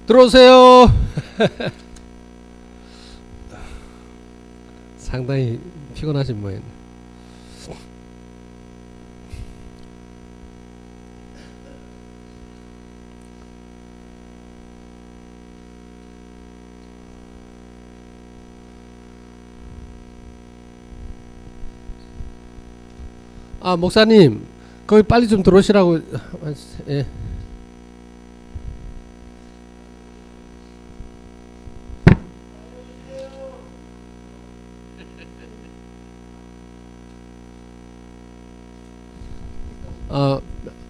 들어오세요. 상당히 피곤하신 모양. 아, 목사님, 거기 빨리 좀 들어오시라고. 예.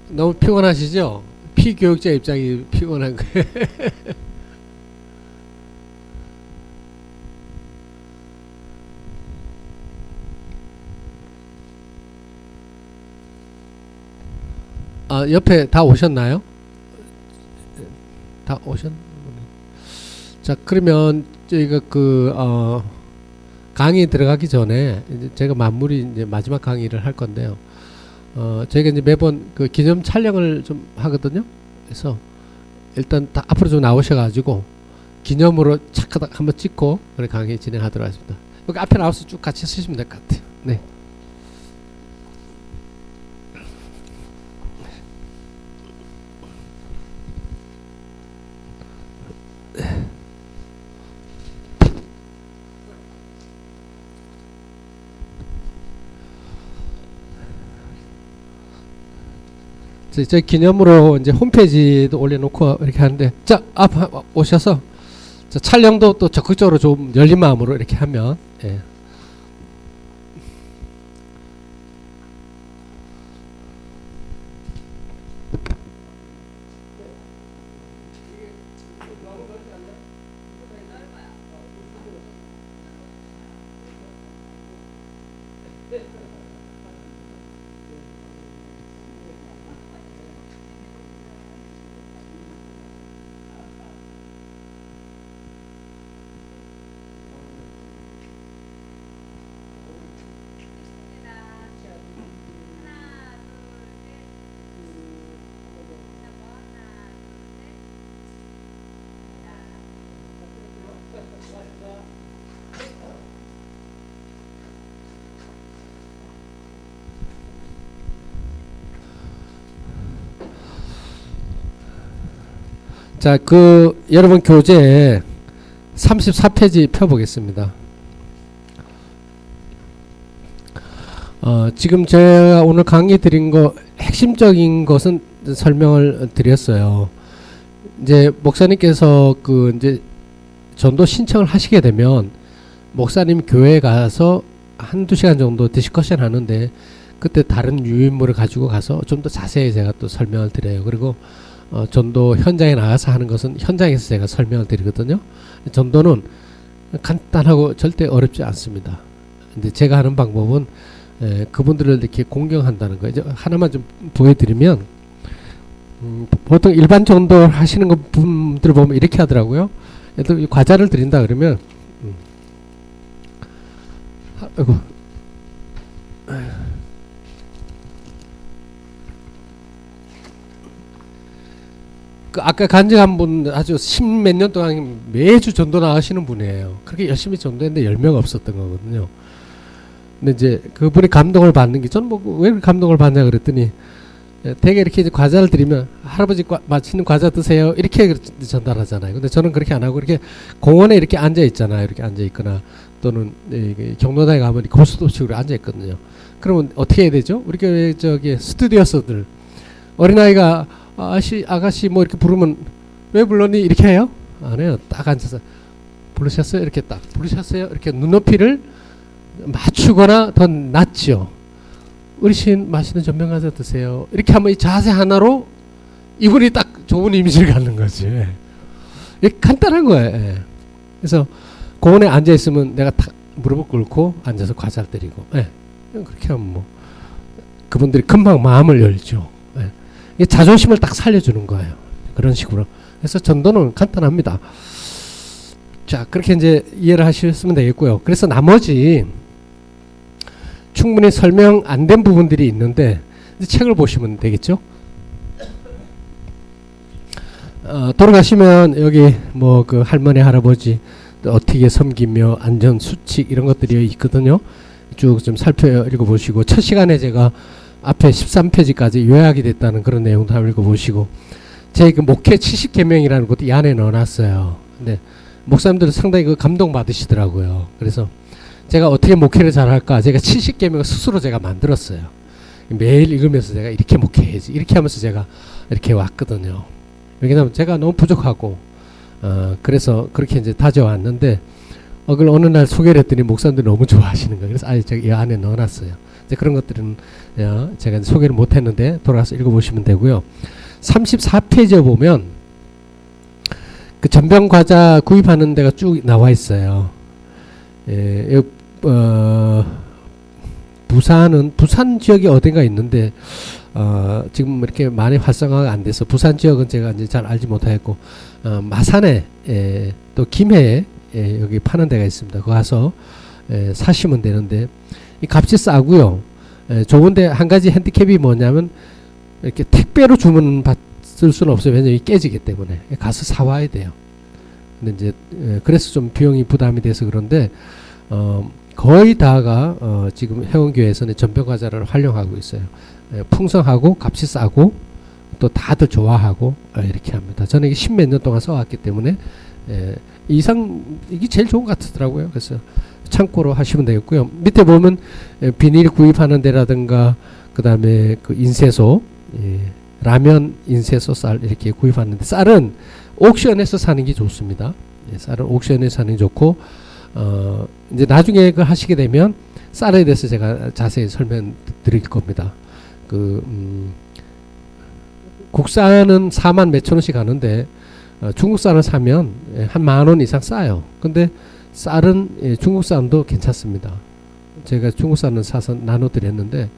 너무 피곤하시죠? 피교육자 입장이 피곤한 거예요. 옆에 다 오셨나요? 다 오셨나요? 자, 그러면 저희가 강의 들어가기 전에 이제 제가 마무리 이제 마지막 강의를 할 건데요. 저희가 이제 매번 그 기념 촬영을 좀 하거든요. 그래서 일단 다 앞으로 좀 나오셔가지고 기념으로 착하다 한번 찍고 그래 강의 진행하도록 하겠습니다. 여기 앞에 나와서 쭉 같이 쓰시면 될 것 같아요. 네. 저 기념으로 이제 홈페이지도 올려놓고 이렇게 하는데, 자, 앞 오셔서 자, 촬영도 또 적극적으로 좀 열린 마음으로 이렇게 하면, 예. 자, 여러분 교재 34페이지 펴보겠습니다. 지금 제가 오늘 강의 드린 거 핵심적인 것은 설명을 드렸어요. 이제 목사님께서 이제 전도 신청을 하시게 되면 목사님 교회에 가서 한두 시간 정도 디스커션 하는데 그때 다른 유인물을 가지고 가서 좀 더 자세히 제가 또 설명을 드려요. 그리고 전도 현장에 나가서 하는 것은 현장에서 제가 설명을 드리거든요. 전도는 간단하고 절대 어렵지 않습니다. 근데 제가 하는 방법은 그분들을 이렇게 공경한다는 거예요. 하나만 좀 보여드리면, 보통 일반 전도 하시는 분들 보면 이렇게 하더라고요. 과자를 드린다 그러면, 아이고. 아까 간증한 분 아주 십몇 년 동안 매주 전도 나가시는 분이에요. 그렇게 열심히 전도했는데 10명 없었던 거거든요. 근데 이제 그분이 감동을 받는 게, 저는 왜 감동을 받냐 그랬더니, 되게 이렇게 이제 과자를 드리면 할아버지 맛있는 과자 드세요 이렇게 전달하잖아요. 근데 저는 그렇게 안 하고 이렇게 공원에 이렇게 앉아 있잖아요. 이렇게 앉아 있거나 또는 경로당에 가면 고스톱식으로 앉아 있거든요. 그러면 어떻게 해야 되죠? 우리 교회 스튜디오스들 어린아이가 아가씨 뭐 이렇게 부르면 왜 불렀니? 이렇게 해요? 안 해요. 딱 앉아서 부르셨어요? 이렇게 딱 부르셨어요? 이렇게 눈높이를 맞추거나 더 낮죠. 어르신 맛있는 전병과자 드세요. 이렇게 하면 이 자세 하나로 이분이 딱 좋은 이미지를 갖는 거지. 이게 간단한 거예요. 예. 그래서 공원에 앉아 있으면 내가 딱 무릎을 꿇고 앉아서 과자를 드리고, 예. 그렇게 하면 뭐 그분들이 금방 마음을 열죠. 이 자존심을 딱 살려주는 거예요. 그런 식으로. 그래서 전도는 간단합니다. 자, 그렇게 이제 이해를 하셨으면 되겠고요. 그래서 나머지 충분히 설명 안 된 부분들이 있는데 책을 보시면 되겠죠. 돌아가시면 여기 뭐 그 할머니 할아버지 또 어떻게 섬기며 안전 수칙 이런 것들이 있거든요. 쭉 좀 살펴 읽어보시고 첫 시간에 제가 앞에 13페이지까지 요약이 됐다는 그런 내용도 한번 읽어보시고 제 그 목회 70계명이라는 것도 이 안에 넣어놨어요. 근데 목사님들은 상당히 그 감동 받으시더라고요. 그래서 제가 어떻게 목회를 잘할까 제가 70계명을 스스로 제가 만들었어요. 매일 읽으면서 제가 이렇게 목회해야지 이렇게 하면서 제가 이렇게 왔거든요. 왜냐하면 제가 너무 부족하고 그래서 그렇게 이제 다져왔는데 그걸 어느 날 소개를 했더니 목사님들이 너무 좋아하시는 거예요. 그래서 제가 이 안에 넣어놨어요. 이제 그런 것들은 제가 이제 소개를 못했는데 돌아가서 읽어보시면 되고요. 34페이지에 보면 그 전병 과자 구입하는 데가 쭉 나와 있어요. 부산 지역이 어딘가 있는데 지금 이렇게 많이 활성화가 안 돼서 부산 지역은 제가 이제 잘 알지 못하겠고 마산에 또 김해에 여기 파는 데가 있습니다. 거기 가서 사시면 되는데 이 값이 싸고요. 좋은데 한 가지 핸디캡이 뭐냐면 이렇게 택배로 주문 받을 수는 없어요. 왜냐면 이 깨지기 때문에 가서 사와야 돼요. 근데 이제 그래서 좀 비용이 부담이 돼서 그런데 거의 다가 지금 회원교회에서는 전병과자를 활용하고 있어요. 풍성하고 값이 싸고 또 다들 좋아하고 이렇게 합니다. 저는 이게 10몇 년 동안 써왔기 때문에 이게 제일 좋은 것 같더라고요. 그래서 참고로 하시면 되겠고요. 밑에 보면 비닐 구입하는 데라든가 그 다음에 그 인쇄소 라면 인쇄소 쌀 이렇게 구입하는데 쌀은 옥션에서 사는 게 좋습니다. 쌀은 옥션에서 사는 게 좋고 이제 나중에 그 하시게 되면 쌀에 대해서 제가 자세히 설명드릴 겁니다. 국산은 4만 몇천 원씩 하는데 중국산을 사면 한 10,000원 이상 싸요. 근데 쌀은 중국산도 괜찮습니다. 제가 중국산은 사서 나눠드렸는데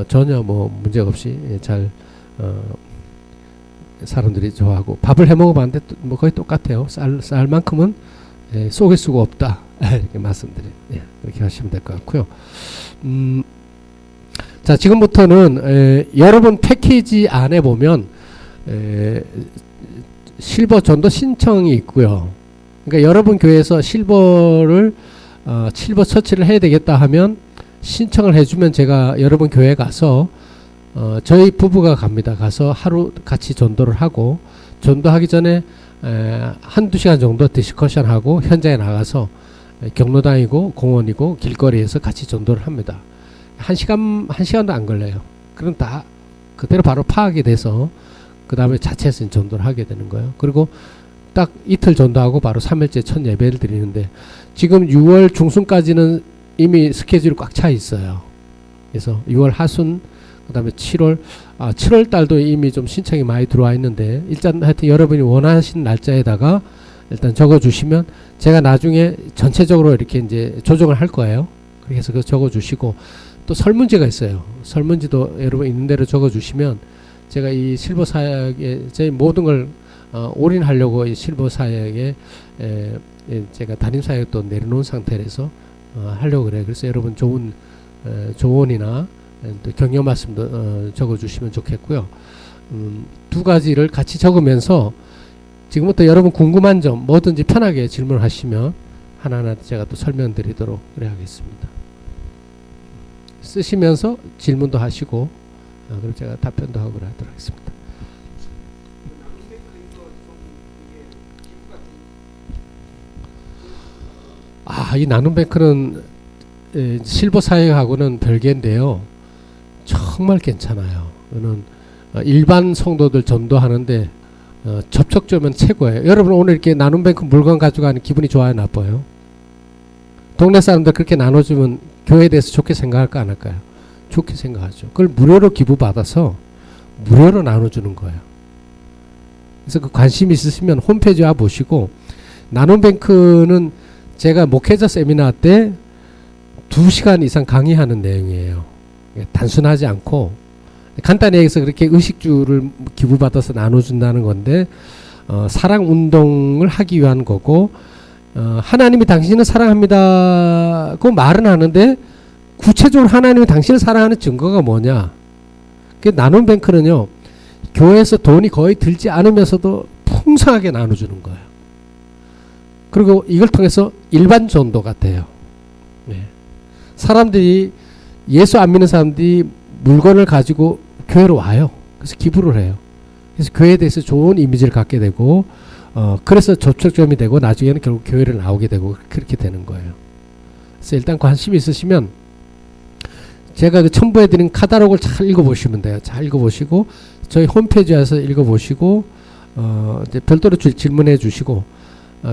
전혀 뭐 문제가 없이 잘 사람들이 좋아하고 밥을 해 먹어봤는데 뭐 거의 똑같아요. 쌀만큼은 속일 수가 없다 이렇게 말씀드려요. 그렇게 하시면 될 것 같고요. 자 지금부터는 여러분 패키지 안에 보면 실버 전도 신청이 있고요. 그러니까 여러분 교회에서 실버 처치를 해야 되겠다 하면 신청을 해주면 제가 여러분 교회에 가서 저희 부부가 갑니다. 가서 하루 같이 전도를 하고 전도하기 전에 한두 시간 정도 디스커션 하고 현장에 나가서 경로당이고 공원이고 길거리에서 같이 전도를 합니다. 한 시간도 안 걸려요. 그럼 다 그대로 바로 파악이 돼서 그 다음에 자체에서 전도를 하게 되는 거예요. 그리고 딱 이틀 전도하고 바로 3일째 첫 예배를 드리는데 지금 6월 중순까지는 이미 스케줄이 꽉 차 있어요. 그래서 6월 하순 그 다음에 7월 달도 이미 좀 신청이 많이 들어와 있는데 일단 하여튼 여러분이 원하신 날짜에다가 일단 적어 주시면 제가 나중에 전체적으로 이렇게 이제 조정을 할 거예요. 그래서 그 적어 주시고 또 설문지가 있어요. 설문지도 여러분 있는 대로 적어 주시면 제가 이 실버 사역에 제 모든 걸 올인하려고 이 실버 사역에 제가 담임 사역도 내려놓은 상태에서 하려고 그래요. 그래서 여러분 좋은 조언이나 또 격려 말씀도 적어주시면 좋겠고요. 두 가지를 같이 적으면서 지금부터 여러분 궁금한 점 뭐든지 편하게 질문하시면 하나하나 제가 또 설명드리도록 그래 하겠습니다. 쓰시면서 질문도 하시고 그럼 제가 답변도 하고 하도록 하겠습니다. 이 나눔뱅크는 실버 사역하고는 별개인데요. 정말 괜찮아요. 저는 일반 성도들 전도하는데 접촉점은 최고예요. 여러분 오늘 이렇게 나눔뱅크 물건 가져가는 기분이 좋아요, 나빠요? 동네 사람들 그렇게 나눠주면 교회에 대해서 좋게 생각할까 안 할까요? 좋게 생각하죠. 그걸 무료로 기부받아서 무료로 나눠주는 거예요. 그래서 그 관심 있으시면 홈페이지 와 보시고 나눔뱅크는 제가 목회자 세미나 때 2시간 이상 강의하는 내용이에요. 단순하지 않고 간단히 얘기해서 그렇게 의식주를 기부받아서 나눠준다는 건데 사랑 운동을 하기 위한 거고 하나님이 당신을 사랑합니다 그 말은 하는데 구체적으로 하나님이 당신을 사랑하는 증거가 뭐냐. 그 나눔뱅크는요 교회에서 돈이 거의 들지 않으면서도 풍성하게 나눠주는 거예요. 그리고 이걸 통해서 일반 전도가 돼요. 네. 사람들이 예수 안 믿는 사람들이 물건을 가지고 교회로 와요. 그래서 기부를 해요. 그래서 교회에 대해서 좋은 이미지를 갖게 되고 그래서 접촉점이 되고 나중에는 결국 교회를 나오게 되고 그렇게 되는 거예요. 그래서 일단 관심이 있으시면 제가 그 첨부해드린 카탈로그를 잘 읽어보시면 돼요. 잘 읽어보시고 저희 홈페이지에서 읽어보시고 이제 별도로 질문해 주시고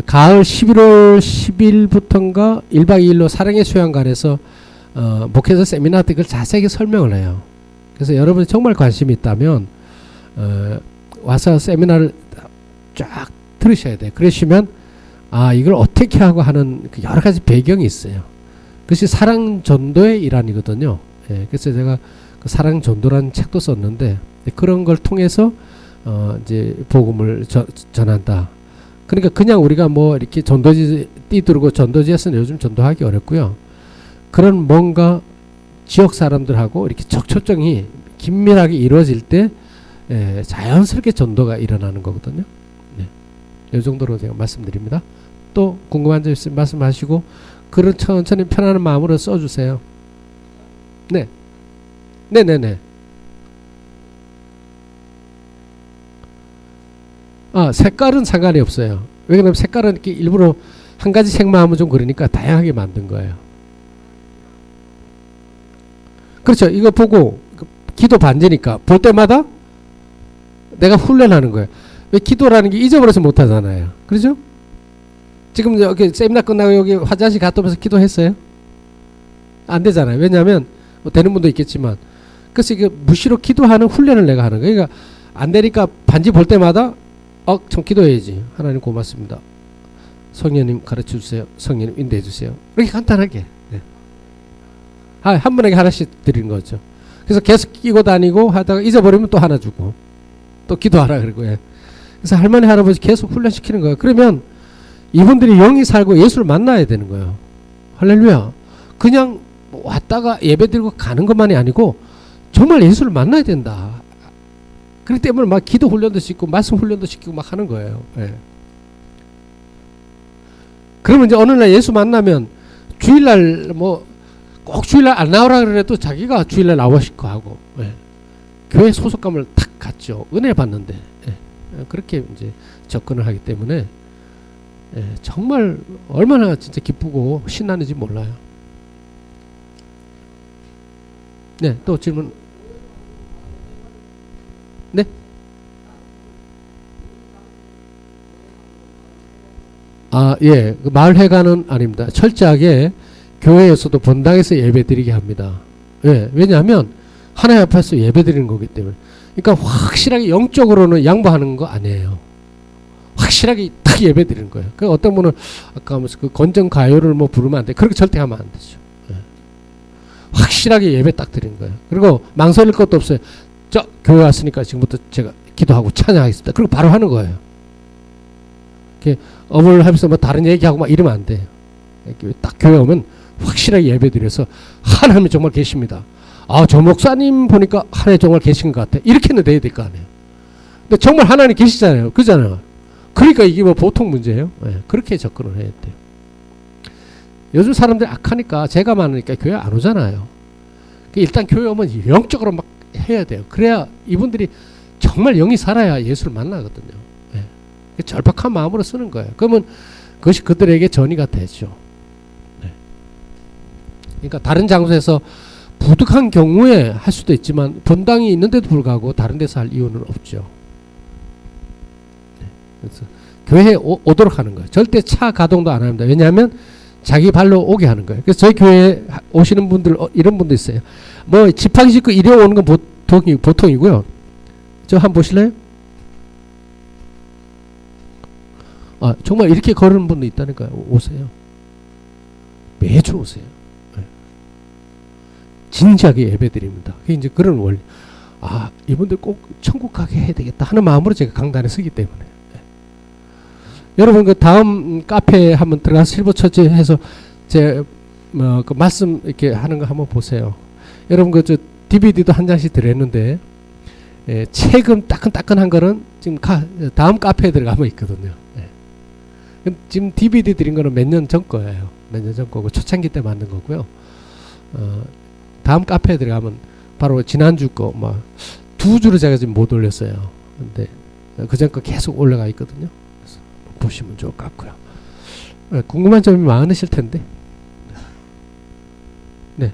가을 11월 10일부터인가 1박 2일로 사랑의 수양관에서 목회자 세미나 때 그걸 자세하게 설명을 해요. 그래서 여러분이 정말 관심이 있다면 와서 세미나를 쫙 들으셔야 돼요. 그러시면 이걸 어떻게 하고 하는 그 여러 가지 배경이 있어요. 그것이 사랑 전도의 일환이거든요. 예, 그래서 제가 그 사랑 전도라는 책도 썼는데 그런 걸 통해서 이제 복음을 전한다. 그러니까 그냥 우리가 뭐 이렇게 전도지 뛰들고 전도지에서는 요즘 전도하기 어렵고요. 그런 뭔가 지역 사람들하고 이렇게 적초점이 긴밀하게 이루어질 때 자연스럽게 전도가 일어나는 거거든요. 네. 이 정도로 제가 말씀드립니다. 또 궁금한 점 있으면 말씀하시고 글은 천천히 편안한 마음으로 써주세요. 네. 네네네. 색깔은 상관이 없어요. 왜 그러냐면 색깔은 이렇게 일부러 한 가지 색만 하면 좀 그러니까 다양하게 만든 거예요. 그렇죠. 이거 보고 기도 반제니까 볼 때마다 내가 훈련하는 거예요. 왜 기도라는 게 잊어버려서 못하잖아요. 그렇죠? 지금 여기 세미나 끝나고 여기 화장실 갔다 오면서 기도했어요? 안 되잖아요. 왜냐하면 뭐 되는 분도 있겠지만 그래서 이게 무시로 기도하는 훈련을 내가 하는 거예요. 그러니까 안 되니까 반지 볼 때마다 참 기도해야지. 하나님 고맙습니다. 성령님 가르쳐 주세요. 성령님 인도해 주세요. 이렇게 간단하게. 네. 한 분에게 하나씩 드리는 거죠. 그래서 계속 끼고 다니고 하다가 잊어버리면 또 하나 주고 또 기도하라 그러고. 예. 그래서 할머니 할아버지 계속 훈련시키는 거예요. 그러면 이분들이 영이 살고 예수를 만나야 되는 거예요. 할렐루야. 그냥 왔다가 예배 드리고 가는 것만이 아니고 정말 예수를 만나야 된다. 그렇기 때문에 막 기도 훈련도 시키고 말씀 훈련도 시키고 막 하는 거예요. 예. 그러면 이제 어느 날 예수 만나면 주일날 뭐 꼭 주일날 안 나오라 그래도 자기가 주일날 나오시고 하고. 예. 교회 소속감을 탁 갖죠. 은혜 받는데. 예. 그렇게 이제 접근을 하기 때문에 정말 얼마나 진짜 기쁘고 신나는지 몰라요. 네, 또 질문. 네? 예. 그 마을회관은 아닙니다. 철저하게 교회에서도 본당에서 예배 드리게 합니다. 예. 왜냐하면 하나님 앞에서 예배 드리는 거기 때문에. 그러니까 확실하게 영적으로는 양보하는 거 아니에요. 확실하게 딱 예배 드리는 거예요. 그 어떤 분은 아까 하면서 그 건전 가요를 뭐 부르면 안 돼. 그렇게 절대 하면 안 되죠. 예. 확실하게 예배 딱 드리는 거예요. 그리고 망설일 것도 없어요. 저 교회 왔으니까 지금부터 제가 기도하고 찬양하겠습니다. 그리고 바로 하는 거예요. 이렇게 업을 하면서 뭐 다른 얘기하고 막 이러면 안 돼요. 딱 교회 오면 확실하게 예배 드려서 하나님이 정말 계십니다. 저 목사님 보니까 하나님 정말 계신 것 같아. 이렇게는 돼야 될 거 아니에요. 근데 정말 하나님 계시잖아요. 그잖아요. 그러니까 이게 뭐 보통 문제예요. 네, 그렇게 접근을 해야 돼요. 요즘 사람들이 악하니까 죄가 많으니까 교회 안 오잖아요. 일단 교회 오면 영적으로 막 해야 돼요. 그래야 이분들이 정말 영이 살아야 예수를 만나거든요. 네. 절박한 마음으로 쓰는 거예요. 그러면 그것이 그들에게 전이가 되죠. 네. 그러니까 다른 장소에서 부득한 경우에 할 수도 있지만 본당이 있는데도 불구하고 다른 데서 할 이유는 없죠. 네. 그래서 교회에 오도록 하는 거예요. 절대 차 가동도 안 합니다. 왜냐하면 자기 발로 오게 하는 거예요. 그래서 저희 교회에 오시는 분들 이런 분도 있어요. 뭐 지팡이 짚고 이래 오는 건 보통이고요. 저 한번 보실래요? 정말 이렇게 걸으는 분도 있다니까요. 오세요. 매주 오세요. 네. 진지하게 예배드립니다. 그게 이제 그런 원리. 이분들 꼭 천국 가게 해야 되겠다 하는 마음으로 제가 강단에 서기 때문에. 네. 여러분 그 다음 카페에 한번 들어가서 실버처치 해서 제 그 말씀 이렇게 하는 거 한번 보세요. 여러분 그 저 DVD도 한 장씩 드렸는데 최근 따끈따끈한 거는 지금 다음 카페에 들어가면 있거든요. 지금 DVD 드린 거는 몇 년 전 거예요. 몇 년 전 거고 초창기 때 만든 거고요. 다음 카페에 들어가면 바로 지난주 거 막 2주를 제가 지금 못 올렸어요. 근데 그전 거 계속 올라가 있거든요. 그래서 보시면 좋을 것 같고요. 궁금한 점이 많으실 텐데. 네.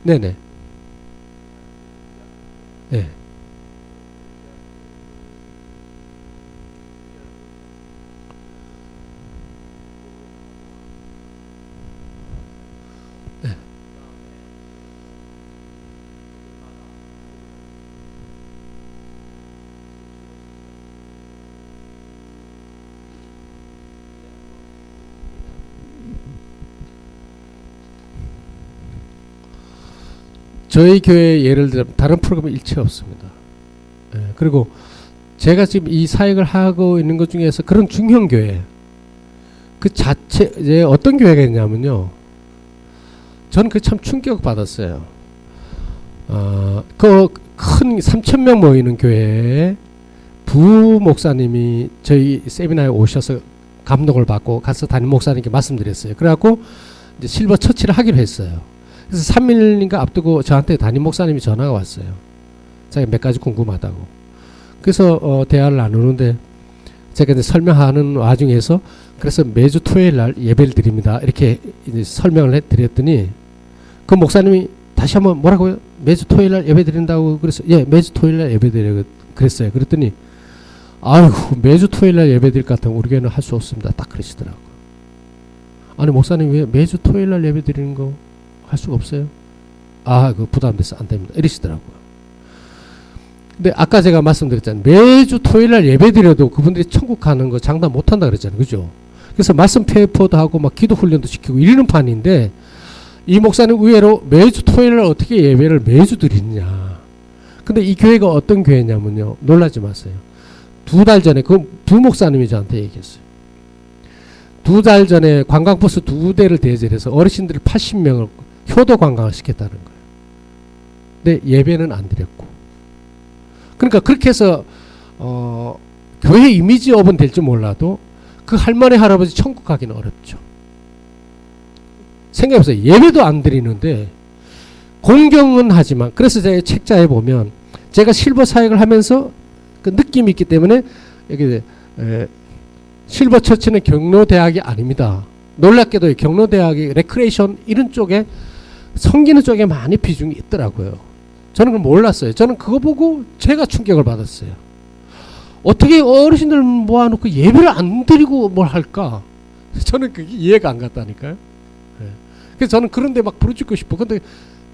네네. 네. 저희 교회 예를 들어 다른 프로그램은 일체 없습니다. 그리고 제가 지금 이 사역을 하고 있는 것 중에서 그런 중형 교회 그 자체 이제 어떤 교회가 있냐면요. 저는 그 참 충격 받았어요. 그 큰 3,000명 모이는 교회에 부 목사님이 저희 세미나에 오셔서 감동을 받고 가서 담임 목사님께 말씀드렸어요. 그래갖고 이제 실버 처치를 하기로 했어요. 그래서 3일인가 앞두고 저한테 담임 목사님이 전화가 왔어요. 자기가 몇 가지 궁금하다고. 그래서 대화를 나누는데 제가 이제 설명하는 와중에서 그래서 매주 토요일 날 예배를 드립니다. 이렇게 이제 설명을 해드렸더니 그 목사님이 다시 한번 뭐라고요? 매주 토요일 날 예배 드린다고 그래서 예, 매주 토요일 날 예배 드려 그랬어요. 그랬더니 아이고 매주 토요일 날 예배 드릴 것 같으면 우리 교회는 할 수 없습니다. 딱 그러시더라고요. 아니 목사님 왜 매주 토요일 날 예배 드리는 거 할 수가 없어요? 아, 그 부담돼서 안 됩니다. 이러시더라고요. 근데 아까 제가 말씀드렸잖아요. 매주 토요일 날 예배 드려도 그분들이 천국 가는 거 장담 못 한다 그랬잖아요. 그죠? 그래서 말씀 페이퍼도 하고 막 기도 훈련도 시키고 이러는 판인데 이 목사님 의외로 매주 토요일 날 어떻게 예배를 매주 드리느냐. 근데 이 교회가 어떤 교회냐면요. 놀라지 마세요. 2달 전에 그 두 목사님이 저한테 얘기했어요. 2달 전에 관광버스 2대를 대절해서 어르신들 80명을 효도 관광을 시켰다는 거예요. 근데 예배는 안 드렸고. 그러니까 그렇게 해서 교회 이미지업은 될지 몰라도 그 할머니 할아버지 천국 가기는 어렵죠. 생각해보세요. 예배도 안 드리는데 공경은 하지만 그래서 제 책자에 보면 제가 실버 사역을 하면서 그 느낌이 있기 때문에 여기 실버 처치는 경로대학이 아닙니다. 놀랍게도 경로대학이 레크레이션 이런 쪽에 섬기는 쪽에 많이 비중이 있더라고요. 저는 그걸 몰랐어요. 저는 그거 보고 제가 충격을 받았어요. 어떻게 어르신들 모아놓고 예배를 안 드리고 뭘 할까? 저는 그게 이해가 안 갔다니까요. 그래서 저는 그런데 막 부르짖고 싶어. 근데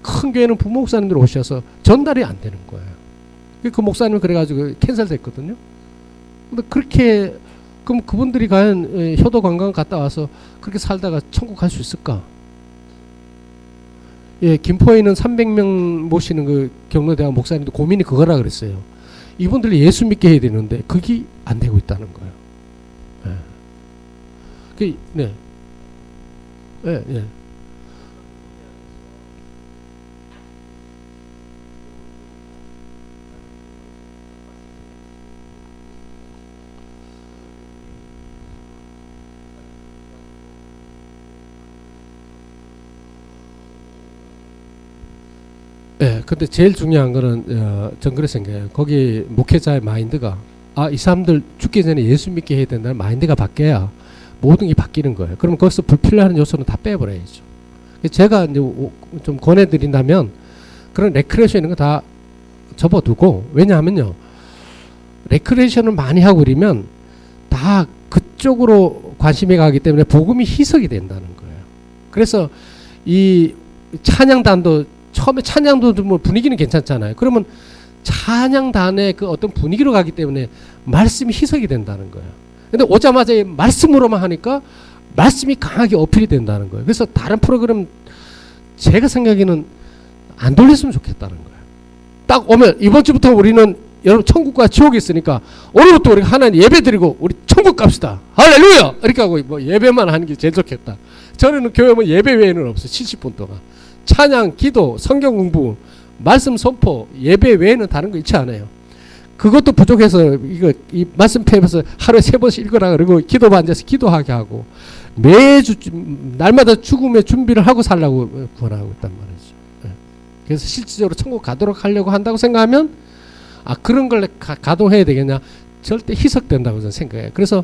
큰 교회는 부목사님들 오셔서 전달이 안 되는 거예요. 그 목사님은 그래가지고 캔슬됐거든요. 근데 그렇게 그럼 그분들이 과연 효도 관광 갔다 와서 그렇게 살다가 천국 갈 수 있을까? 예, 김포에 있는 300명 모시는 그 경로대학 목사님도 고민이 그거라 그랬어요. 이분들이 예수 믿게 해야 되는데 그게 안 되고 있다는 거예요. 예. 네. 예, 예. 예, 근데 제일 중요한 거는 전 그렇게 생각해요. 거기 목회자의 마인드가 이 사람들 죽기 전에 예수 믿게 해야 된다는 마인드가 바뀌어야 모든 게 바뀌는 거예요. 그럼 거기서 불필요한 요소는 다 빼버려야죠. 제가 이제 좀 권해드린다면 그런 레크레이션 이런 거 다 접어두고 왜냐하면요. 레크레이션을 많이 하고 그러면 다 그쪽으로 관심이 가기 때문에 복음이 희석이 된다는 거예요. 그래서 이 찬양단도 처음에 찬양도 뭐 분위기는 괜찮잖아요. 그러면 찬양단의 그 어떤 분위기로 가기 때문에 말씀이 희석이 된다는 거예요. 근데 오자마자 말씀으로만 하니까 말씀이 강하게 어필이 된다는 거예요. 그래서 다른 프로그램 제가 생각에는 안 돌렸으면 좋겠다는 거예요. 딱 오면 이번 주부터 우리는 여러분 천국과 지옥이 있으니까 오늘부터 우리 하나님 예배 드리고 우리 천국 갑시다. 할렐루야! 이렇게 하고 뭐 예배만 하는 게 제일 좋겠다. 저는 교회 오면 예배 외에는 없어요. 70분 동안. 찬양, 기도, 성경 공부 말씀 선포, 예배 외에는 다른 거 있지 않아요. 그것도 부족해서 이 말씀 폐면서 하루에 3번씩 읽으라 그러고 기도부 앉아서 기도하게 하고 매주 날마다 죽음의 준비를 하고 살라고 구원하고 있단 말이죠. 네. 그래서 실질적으로 천국 가도록 하려고 한다고 생각하면 그런 걸 가동해야 되겠냐? 절대 희석된다고 저는 생각해요. 그래서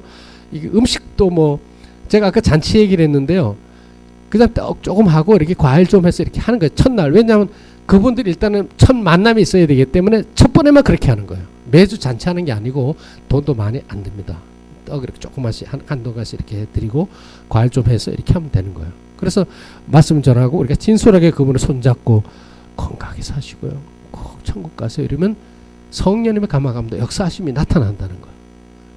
이게 음식도 뭐 제가 아까 잔치 얘기를 했는데요. 그냥 떡 조금 하고 이렇게 과일 좀 해서 이렇게 하는 거예요. 첫날. 왜냐하면 그분들이 일단은 첫 만남이 있어야 되기 때문에 첫 번에만 그렇게 하는 거예요. 매주 잔치하는 게 아니고 돈도 많이 안 듭니다. 떡 이렇게 조그마씩 한두 가지 이렇게 해드리고 과일 좀 해서 이렇게 하면 되는 거예요. 그래서 말씀 전하고 우리가 진솔하게 그분을 손잡고 건강하게 사시고요. 꼭 천국 가세요. 이러면 성령님의 감화감도 역사하심이 나타난다는 거예요.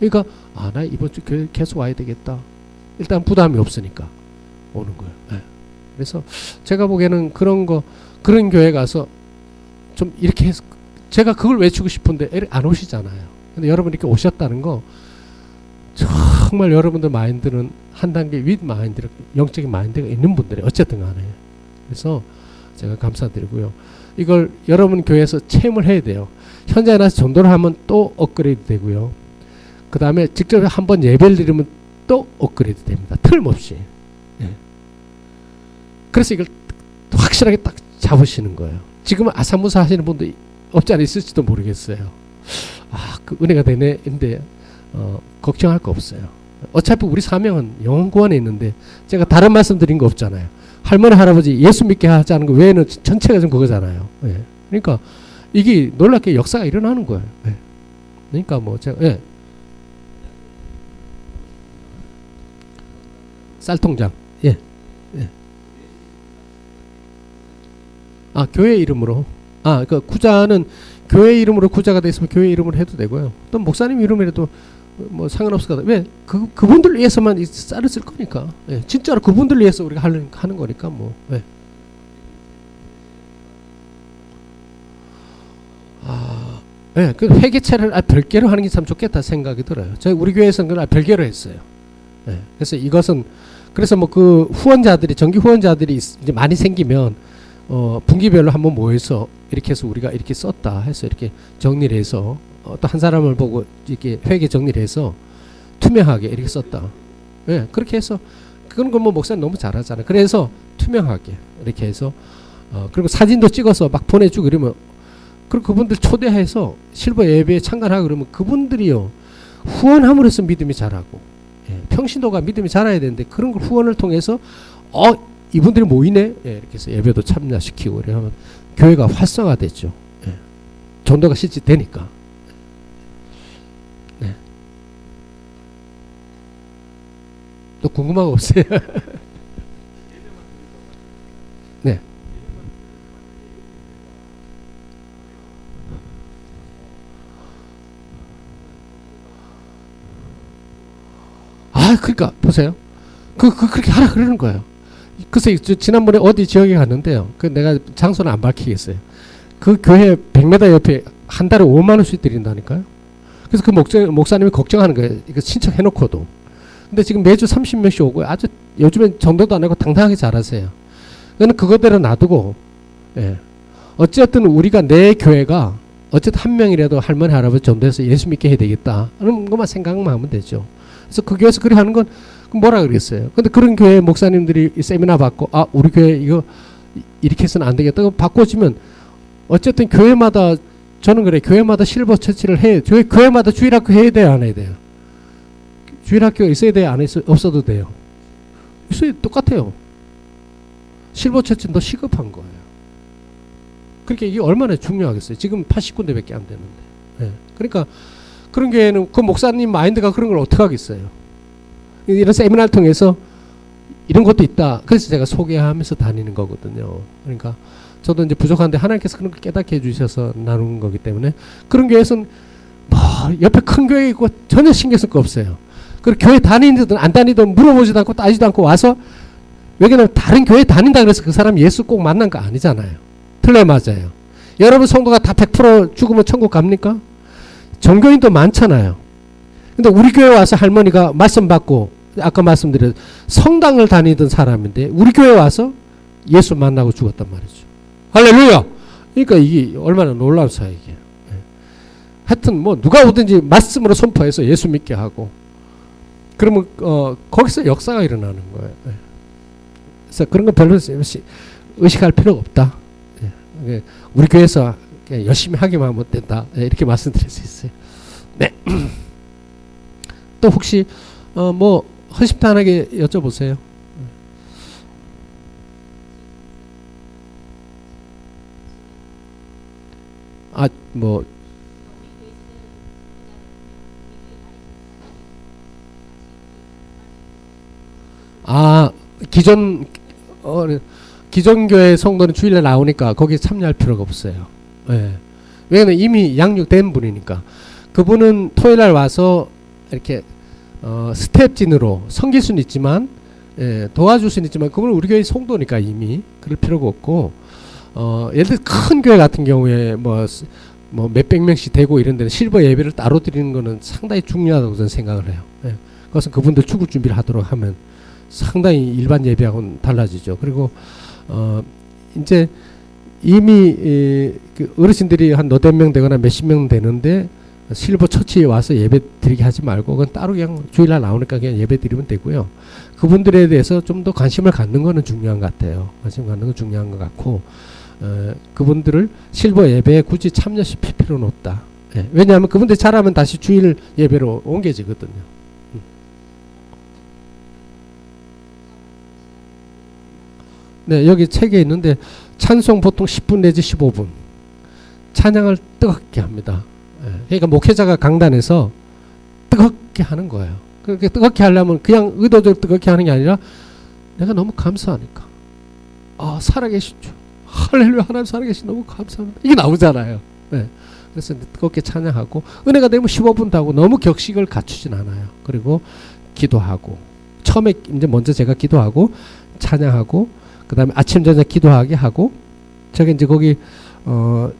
그러니까 나 이번 주 교회 계속 와야 되겠다. 일단 부담이 없으니까 오는 거예요. 네. 그래서 제가 보기에는 그런 교회 가서 좀 이렇게 해서 제가 그걸 외치고 싶은데 안 오시잖아요. 근데 여러분 이렇게 오셨다는 거 정말 여러분들 마인드는 한 단계 윗 마인드, 영적인 마인드가 있는 분들이 어쨌든 간에. 그래서 제가 감사드리고요. 이걸 여러분 교회에서 체험을 해야 돼요. 현장에 나서 전도를 하면 또 업그레이드 되고요. 그 다음에 직접 한번 예배를 드리면 또 업그레이드 됩니다. 틀림없이. 네. 그래서 이걸 확실하게 딱 잡으시는 거예요. 지금은 아사무사 하시는 분도 없지 않아 있을지도 모르겠어요. 그 은혜가 되네. 근데 걱정할 거 없어요. 어차피 우리 사명은 영혼 구원에 있는데 제가 다른 말씀 드린 거 없잖아요. 할머니 할아버지 예수 믿게 하자는 거 외에는 전체가 좀 그거잖아요. 네. 그러니까 이게 놀랍게 역사가 일어나는 거예요. 네. 그러니까 뭐 제가 쌀통장. 예. 교회 이름으로. 그 구자는 교회 이름으로 구자가 돼 있으면 교회 이름으로 해도 되고요. 또 목사님 이름이라도 뭐 상관없을 것 같아요. 왜? 그분들 위해서만 이 쌀을 쓸 거니까. 예. 진짜로 그분들 위해서 우리가 하는 거니까 뭐. 예. 그 회개체를 별개로 하는 게 참 좋겠다 생각이 들어요. 우리 교회에서는 그걸 별개로 했어요. 예. 그래서 이것은 그래서 뭐 그 후원자들이 정기 후원자들이 이제 많이 생기면 분기별로 한번 모여서 이렇게 해서 우리가 이렇게 썼다 해서 이렇게 정리를 해서 또 한 사람을 보고 이렇게 회계 정리를 해서 투명하게 이렇게 썼다. 예, 그렇게 해서 그런 거 뭐 목사님 너무 잘하잖아요. 그래서 투명하게 이렇게 해서 그리고 사진도 찍어서 막 보내주고 이러면 그리고 그분들 초대해서 실버 예배에 참가하고 그러면 그분들이요 후원함으로써 믿음이 자라고 평신도가 믿음이 자라야 되는데 그런 걸 후원을 통해서 이분들이 모이네. 이렇게 해서 예배도 참여시키고 이러면 교회가 활성화됐죠. 전도가 실제 되니까. 네. 또 궁금한 거 없어요? 네. 그러니까 보세요. 그렇게 하라 그러는 거예요. 글쎄 지난번에 어디 지역에 갔는데요. 내가 장소는 안 밝히겠어요. 그 교회 100m 옆에 한 달에 5만 원씩 드린다니까요. 그래서 그 목사님이 걱정하는 거예요. 이거 신청해놓고도. 근데 지금 매주 30명씩 오고 아주 요즘엔 전도도 안 하고 당당하게 잘하세요. 그거는 그거대로 놔두고 어쨌든 우리가 내 교회가 어쨌든 한 명이라도 할머니 할아버지 전도해서 예수 믿게 해야 되겠다. 그런 것만 생각만 하면 되죠. 그래서 그 교회에서 그래 하는 건 뭐라 그러겠어요. 근데 그런 교회 목사님들이 세미나 받고 우리 교회 이거 이렇게 해서는 안 되겠다. 바꿔주면 어쨌든 교회마다 저는 그래 교회마다 실버 처치를 해. 교회마다 주일학교 해야 돼요, 안 해야 돼요? 주일학교가 있어야 돼요, 안 있어 없어도 돼요? 있어야 똑같아요. 실버 처치는 더 시급한 거예요. 그러니까 이게 얼마나 중요하겠어요. 지금 80군데밖에 안 되는데. 그러니까 그런 교회는 그 목사님 마인드가 그런 걸 어떻게 하겠어요. 이런 세미나를 통해서 이런 것도 있다. 그래서 제가 소개하면서 다니는 거거든요. 그러니까 저도 이제 부족한데 하나님께서 그런 걸 깨닫게 해주셔서 나누는 거기 때문에 그런 교회에서는 뭐 옆에 큰 교회 있고 전혀 신경 쓸 거 없어요. 그리고 교회 다니든 안 다니든 물어보지도 않고 따지도 않고 와서 왜냐면 다른 교회 다닌다 그래서 그 사람 예수 꼭 만난 거 아니잖아요. 틀려 맞아요. 여러분 성도가 다 100% 죽으면 천국 갑니까? 종교인도 많잖아요. 근데 우리 교회 와서 할머니가 말씀 받고 아까 말씀드린 성당을 다니던 사람인데 우리 교회 와서 예수 만나고 죽었단 말이죠. 할렐루야. 그러니까 이게 얼마나 놀라운 사역이에요. 하여튼 뭐 누가 오든지 말씀으로 선포해서 예수 믿게 하고 그러면 거기서 역사가 일어나는 거예요. 그래서 그런 거 별로 의식할 필요가 없다. 우리 교회에서 열심히 하기만 하면 된다. 이렇게 말씀드릴 수 있어요. 네. 또 혹시 뭐 허심탄회하게 여쭤보세요. 뭐 기존 기존 교회 성도는 주일날 나오니까 거기에 참여할 필요가 없어요. 예. 왜냐면 이미 양육된 분이니까. 그분은 토요일날 와서 이렇게 스텝진으로 섬길 수는 있지만 도와줄 수는 있지만 그분은 우리 교회 성도니까 이미 그럴 필요가 없고 예를 들어 큰 교회 같은 경우에 뭐 몇백 명씩 되고 이런 데는 실버 예배를 따로 드리는 거는 상당히 중요하다고 저는 생각을 해요. 예. 그것은 그분들 죽을 준비를 하도록 하면 상당히 일반 예배하고는 달라지죠. 그리고 이제 이미 그 어르신들이 한 너댓 명 되거나 몇십 명 되는데 실버 처치에 와서 예배 드리게 하지 말고 그건 따로 그냥 주일날 나오니까 그냥 예배 드리면 되고요. 그분들에 대해서 좀 더 관심을 갖는 거는 중요한 것 같아요. 관심 갖는 건 중요한 것 같고 그분들을 실버 예배에 굳이 참여시킬 필요는 없다. 예. 왜냐하면 그분들이 잘하면 다시 주일 예배로 옮겨지거든요. 네, 여기 책에 있는데 찬송 보통 10분 내지 15분 찬양을 뜨겁게 합니다. 예. 그러니까 목회자가 강단에서 뜨겁게 하는 거예요. 그렇게 뜨겁게 하려면 그냥 의도적으로 뜨겁게 하는 게 아니라 내가 너무 감사하니까 살아계신 주 할렐루야 하나님 살아계신 너무 감사합니다. 이게 나오잖아요. 예. 그래서 뜨겁게 찬양하고 은혜가 되면 15분도 하고 너무 격식을 갖추진 않아요. 그리고 기도하고 처음에 이제 먼저 제가 기도하고 찬양하고 그 다음에 아침 저녁 기도하게 하고 제가 이제 거기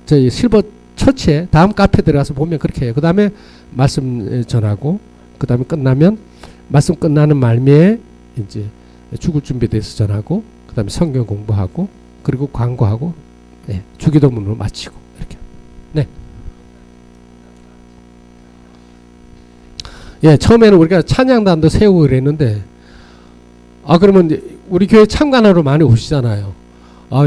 저희 실버 처치에 다음 카페 들어가서 보면 그렇게 해요. 그 다음에 말씀 전하고 그 다음에 끝나면 말씀 끝나는 말미에 이제 죽을 준비돼서 전하고 그 다음에 성경 공부하고 그리고 광고하고 주기도문으로 마치고 이렇게. 네. 처음에는 우리가 찬양단도 세우고 그랬는데 그러면 우리 교회 참관하러 많이 오시잖아요.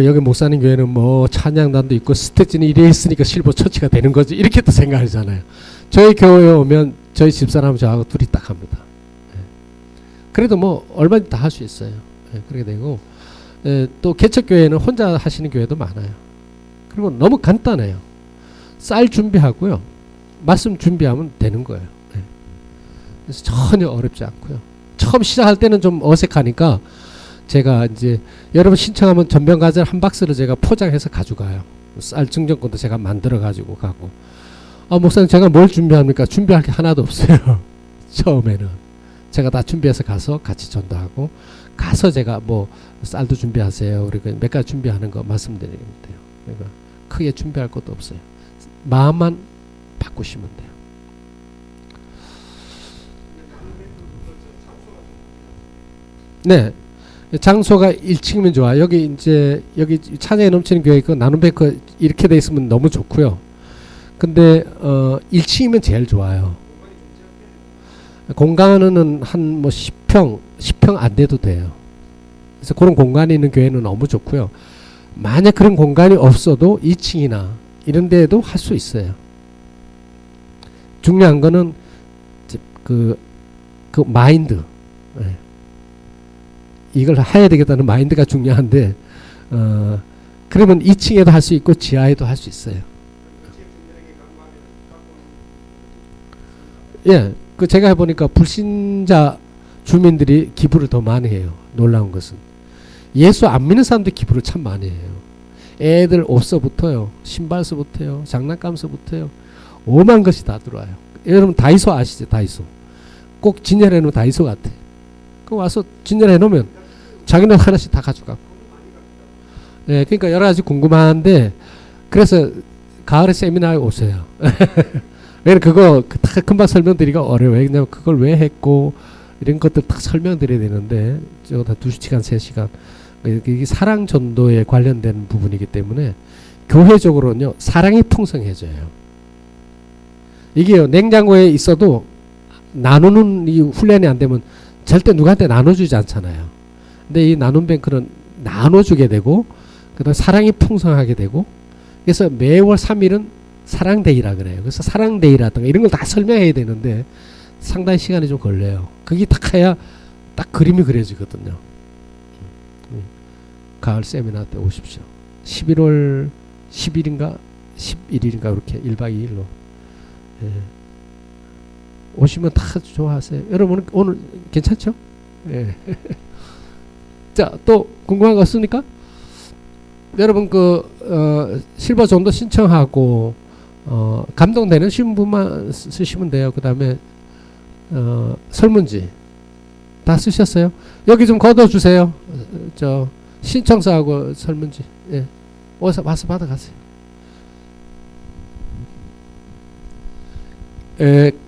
여기 목사님 교회는 뭐 찬양단도 있고 스태진이 이래 있으니까 실버 처치가 되는 거지 이렇게 또 생각하잖아요. 저희 교회에 오면 저희 집사람 저하고 둘이 딱 합니다. 그래도 뭐 얼마든지 다 할 수 있어요. 그렇게 되고 또 개척교회는 혼자 하시는 교회도 많아요. 그리고 너무 간단해요. 쌀 준비하고요. 말씀 준비하면 되는 거예요. 그래서 전혀 어렵지 않고요. 처음 시작할 때는 좀 어색하니까 제가 이제 여러분 신청하면 전병과자를 한 박스를 제가 포장해서 가져가요. 쌀 증정권도 제가 만들어 가지고 가고. 목사님 제가 뭘 준비합니까? 준비할 게 하나도 없어요. 처음에는 제가 다 준비해서 가서 같이 전도하고 가서 제가 뭐 쌀도 준비하세요. 우리 몇 가지 준비하는 거 말씀드리면 돼요. 그러니까 크게 준비할 것도 없어요. 마음만 바꾸시면 돼요. 네. 장소가 1층이면 좋아. 여기 찬양에 넘치는 교회 있고 나눔뱅크 이렇게 돼 있으면 너무 좋고요. 근데 1층이면 제일 좋아요. 공간은 한 뭐 10평 안 돼도 돼요. 그래서 그런 공간이 있는 교회는 너무 좋고요. 만약 그런 공간이 없어도 2층이나 이런 데에도 할 수 있어요. 중요한 거는 그 마인드. 이걸 해야 되겠다는 마인드가 중요한데 그러면 2층에도 할 수 있고 지하에도 할 수 있어요. 그 제가 해보니까 불신자 주민들이 기부를 더 많이 해요. 놀라운 것은 예수 안 믿는 사람들이 기부를 참 많이 해요. 애들 옷서부터요, 신발서부터요, 장난감서부터요, 오만 것이 다 들어와요. 여러분 다이소 아시죠? 다이소 꼭 진열해 놓은 다이소 같아. 그 와서 진열해 놓으면 자기는 하나씩 다 가져가고. 그러니까 여러 가지 궁금한데 그래서 가을에 세미나에 오세요. 왜냐면 그거 다 금방 설명드리기가 어려워요. 왜냐면 그걸 왜 했고 이런 것들 다 설명드려야 되는데 저거 다 2시간 3시간 이게 사랑 전도에 관련된 부분이기 때문에 교회적으로는요, 사랑이 풍성해져요. 이게요, 냉장고에 있어도 나누는 이 훈련이 안 되면 절대 누구한테 나눠주지 않잖아요. 근데 이 나눔 뱅크는 나눠주게 되고, 그 다음 사랑이 풍성하게 되고, 그래서 매월 3일은 사랑데이라 그래요. 그래서 사랑데이라든가 이런 걸 다 설명해야 되는데 상당히 시간이 좀 걸려요. 그게 딱 해야 딱 그림이 그려지거든요. 가을 세미나 때 오십시오. 11월 10일인가 11일인가 그렇게 1박 2일로 오시면 다 좋아하세요. 여러분 오늘 괜찮죠? 예. 자, 또 궁금한 거 없습니까? 여러분 실버 존도 신청하고 감동되는 신분만 쓰시면 돼요. 그 다음에 설문지 다 쓰셨어요? 여기 좀 걷어주세요. 저 신청서하고 설문지. 예. 와서 받아가세요.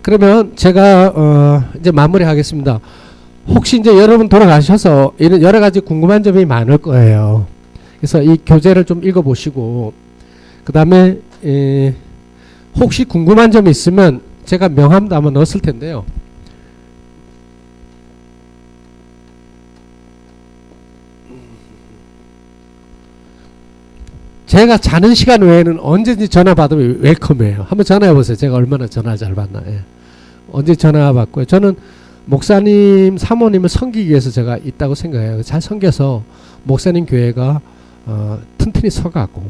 그러면 제가 이제 마무리하겠습니다. 혹시 이제 여러분 돌아가셔서 이런 여러 가지 궁금한 점이 많을 거예요. 그래서 이 교재를 좀 읽어보시고 그 다음에 혹시 궁금한 점이 있으면 제가 명함도 아마 넣었을 텐데요. 제가 자는 시간 외에는 언제든지 전화 받으면 웰컴이에요. 한번 전화해 보세요. 제가 얼마나 전화 잘 받나. 예. 언제 전화 받고요. 저는 목사님, 사모님을 섬기기 위해서 제가 있다고 생각해요. 잘 섬겨서 목사님 교회가 튼튼히 서가고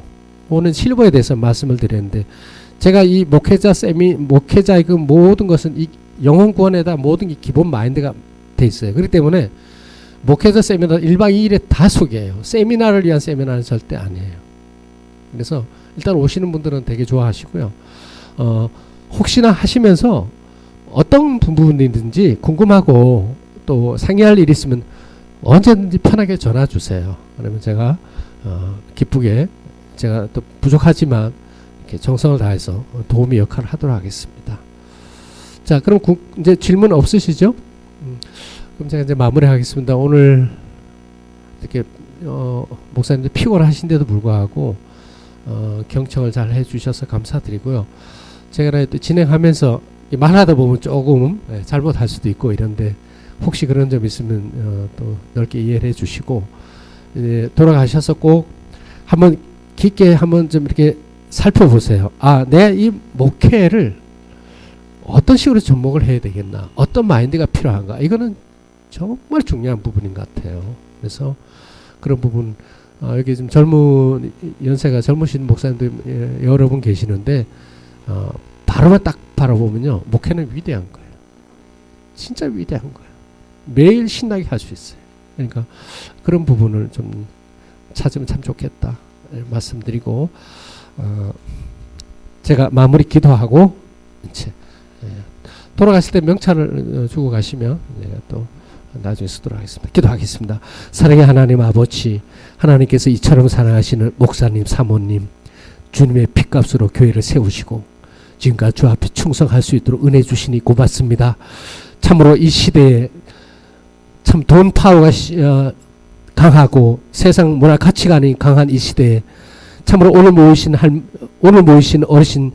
오늘 실버에 대해서 말씀을 드렸는데 제가 이 목회자의 그 모든 것은 이 영혼 구원에다 모든 게 기본 마인드가 돼 있어요. 그렇기 때문에 목회자 세미나 1박 2일에 다 소개해요. 세미나를 위한 세미나는 절대 아니에요. 그래서 일단 오시는 분들은 되게 좋아하시고요. 혹시나 하시면서 어떤 부분이든지 궁금하고 또 상의할 일 있으면 언제든지 편하게 전화 주세요. 그러면 제가 기쁘게 제가 또 부족하지만 이렇게 정성을 다해서 도움의 역할을 하도록 하겠습니다. 자, 그럼 이제 질문 없으시죠? 그럼 제가 이제 마무리하겠습니다. 오늘 이렇게 목사님들 피곤하신데도 불구하고 경청을 잘 해주셔서 감사드리고요. 제가 또 진행하면서 말하다 보면 조금 잘못할 수도 있고 이런데 혹시 그런 점 있으면 또 넓게 이해를 해주시고 돌아가셔서 꼭 한번 깊게 한번 좀 이렇게 살펴보세요. 아, 내가 이 목회를 어떤 식으로 접목을 해야 되겠나? 어떤 마인드가 필요한가? 이거는 정말 중요한 부분인 것 같아요. 그래서 그런 부분 여기 좀 연세가 젊으신 목사님들 여러 분 계시는데 바로만 딱 바라보면요 목회는 위대한 거예요. 진짜 위대한 거예요. 매일 신나게 할 수 있어요. 그러니까 그런 부분을 좀 찾으면 참 좋겠다 말씀드리고 제가 마무리 기도하고 이제 돌아가실 때 명찰을 주고 가시면 제가 또 나중에 쓰도록 하겠습니다. 기도하겠습니다. 사랑의 하나님 아버지, 하나님께서 이처럼 사랑하시는 목사님, 사모님, 주님의 핏값으로 교회를 세우시고 지금까지 주 앞에 충성할 수 있도록 은혜 주시니 고맙습니다. 참으로 이 시대에 참 돈 파워가 강하고 세상 문화 가치관이 강한 이 시대에 참으로 오늘 모이신 어르신,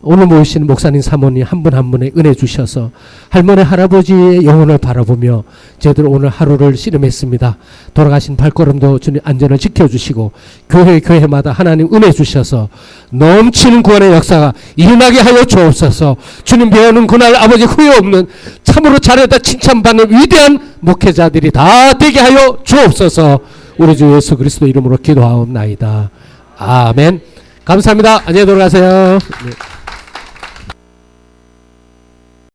오늘 모이신 목사님 사모님 한 분 한 분에 은혜 주셔서 할머니 할아버지의 영혼을 바라보며 저희들 오늘 하루를 씨름했습니다. 돌아가신 발걸음도 주님 안전을 지켜주시고 교회마다 하나님 은혜 주셔서 넘치는 구원의 역사가 일어나게 하여 주옵소서. 주님 배우는 그날 아버지 후회 없는 참으로 잘했다 칭찬받는 위대한 목회자들이 다 되게 하여 주옵소서. 우리 주 예수 그리스도 이름으로 기도하옵나이다. 아멘. 감사합니다. 안녕히 돌아가세요. 네.